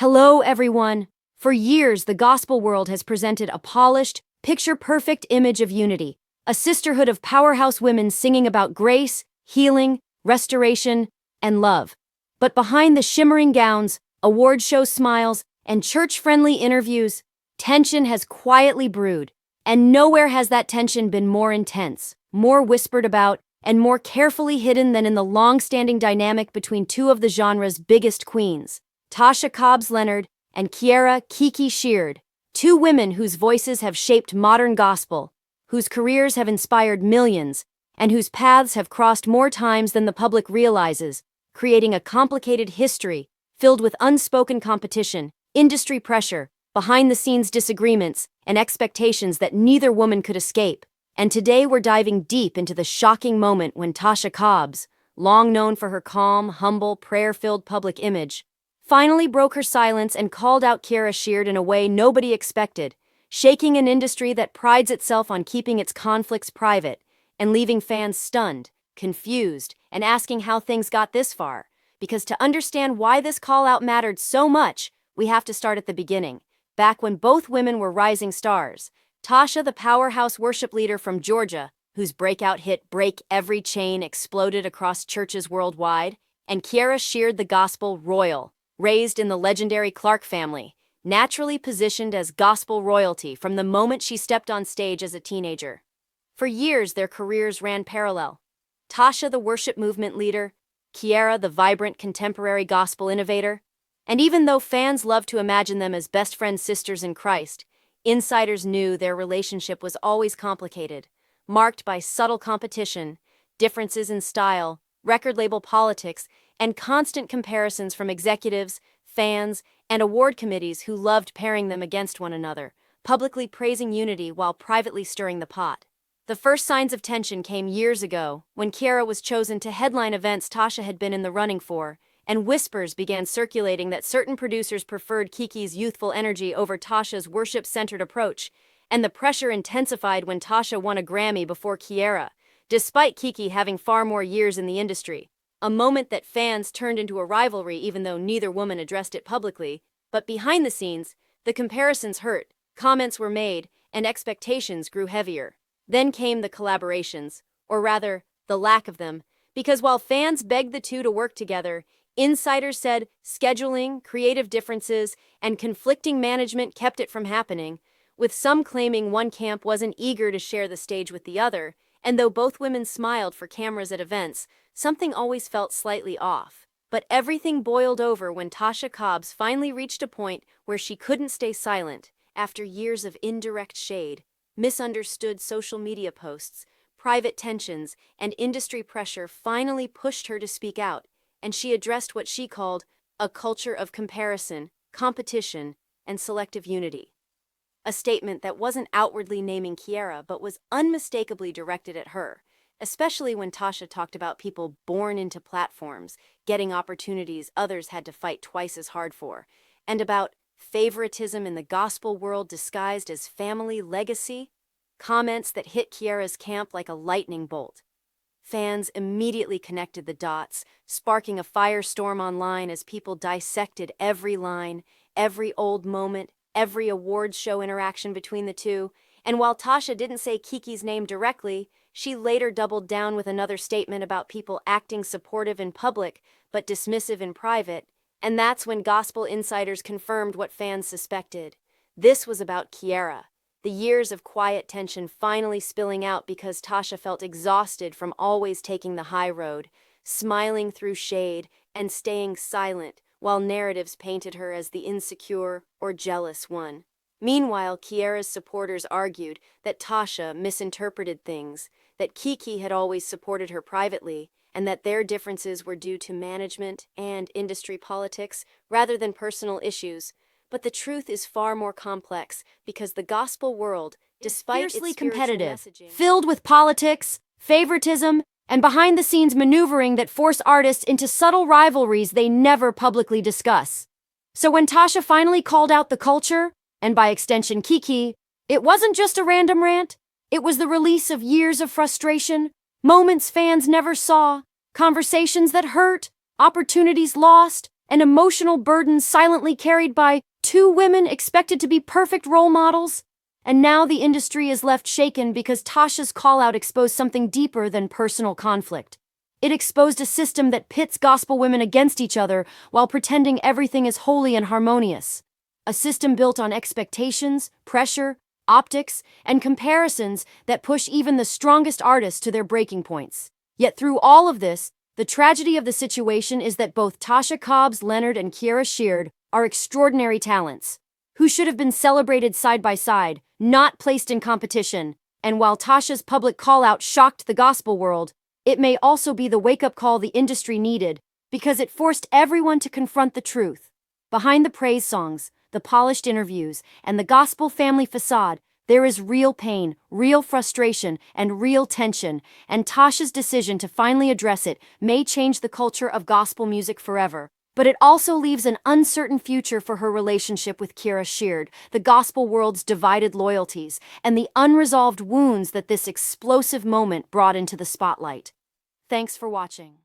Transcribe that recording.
Hello, everyone. For years, the gospel world has presented a polished, picture-perfect image of unity, a sisterhood of powerhouse women singing about grace, healing, restoration, and love. But behind the shimmering gowns, award show smiles, and church-friendly interviews, tension has quietly brewed, and nowhere has that tension been more intense, more whispered about, and more carefully hidden than in the long-standing dynamic between two of the genre's biggest queens, Tasha Cobbs and Kierra Sheard, two women whose voices have shaped modern gospel, whose careers have inspired millions, and whose paths have crossed more times than the public realizes, creating a complicated history filled with unspoken competition, industry pressure, behind-the-scenes disagreements, and expectations that neither woman could escape. And today we're diving deep into the shocking moment when Tasha Cobbs, long known for her calm, humble, prayer-filled public image, finally broke her silence and called out Kierra Sheard in a way nobody expected, shaking an industry that prides itself on keeping its conflicts private and leaving fans stunned, confused, and asking how things got this far. Because to understand why this call-out mattered so much, we have to start at the beginning, back when both women were rising stars. Tasha, the powerhouse worship leader from Georgia, whose breakout hit Break Every Chain exploded across churches worldwide, and Kierra Sheard, the gospel royal, raised in the legendary Clark family, naturally positioned as gospel royalty from the moment she stepped on stage as a teenager. For years, their careers ran parallel. Tasha, the worship movement leader, Kierra, the vibrant contemporary gospel innovator. And even though fans love to imagine them as best friend sisters in Christ, insiders knew their relationship was always complicated, marked by subtle competition, differences in style, record label politics, and constant comparisons from executives, fans, and award committees who loved pairing them against one another, publicly praising unity while privately stirring the pot. The first signs of tension came years ago, when Kierra was chosen to headline events Tasha had been in the running for, and whispers began circulating that certain producers preferred Kiki's youthful energy over Tasha's worship-centered approach, and the pressure intensified when Tasha won a Grammy before Kierra, despite Kiki having far more years in the industry. A moment that fans turned into a rivalry even though neither woman addressed it publicly. But behind the scenes, the comparisons hurt, comments were made, and expectations grew heavier. Then came the collaborations, or rather, the lack of them, because while fans begged the two to work together, insiders said scheduling, creative differences, and conflicting management kept it from happening, with some claiming one camp wasn't eager to share the stage with the other, and though both women smiled for cameras at events, something always felt slightly off. But everything boiled over when Tasha Cobbs finally reached a point where she couldn't stay silent. After years of indirect shade, misunderstood social media posts, private tensions, and industry pressure finally pushed her to speak out, and she addressed what she called a culture of comparison, competition, and selective unity. A statement that wasn't outwardly naming Kierra but was unmistakably directed at her, especially when Tasha talked about people born into platforms, getting opportunities others had to fight twice as hard for, and about favoritism in the gospel world disguised as family legacy, comments that hit Kierra's camp like a lightning bolt. Fans immediately connected the dots, sparking a firestorm online as people dissected every line, every old moment, every awards show interaction between the two. And while Tasha didn't say Kiki's name directly, she later doubled down with another statement about people acting supportive in public but dismissive in private. And that's when gospel insiders confirmed what fans suspected. This was about Kierra. The years of quiet tension finally spilling out because Tasha felt exhausted from always taking the high road, smiling through shade, and staying silent, while narratives painted her as the insecure or jealous one. Meanwhile, Kierra's supporters argued that Tasha misinterpreted things, that Kiki had always supported her privately, and that their differences were due to management and industry politics rather than personal issues. But the truth is far more complex because the gospel world, despite its fiercely spiritual competitive, messaging, filled with politics, favoritism, and behind-the-scenes maneuvering that force artists into subtle rivalries they never publicly discuss. So when Tasha finally called out the culture, and by extension Kiki, it wasn't just a random rant. It was the release of years of frustration, moments fans never saw, conversations that hurt, opportunities lost, an emotional burden silently carried by two women expected to be perfect role models. And now the industry is left shaken because Tasha's call-out exposed something deeper than personal conflict. It exposed a system that pits gospel women against each other while pretending everything is holy and harmonious. A system built on expectations, pressure, optics, and comparisons that push even the strongest artists to their breaking points. Yet through all of this, the tragedy of the situation is that both Tasha Cobbs, Leonard, and Kierra Sheard are extraordinary talents, who should have been celebrated side by side, not placed in competition. And while Tasha's public call-out shocked the gospel world, it may also be the wake-up call the industry needed, because it forced everyone to confront the truth. Behind the praise songs, the polished interviews, and the gospel family facade, there is real pain, real frustration, and real tension, and Tasha's decision to finally address it may change the culture of gospel music forever. But it also leaves an uncertain future for her relationship with Kierra Sheard, the gospel world's divided loyalties, and the unresolved wounds that this explosive moment brought into the spotlight. Thanks for watching.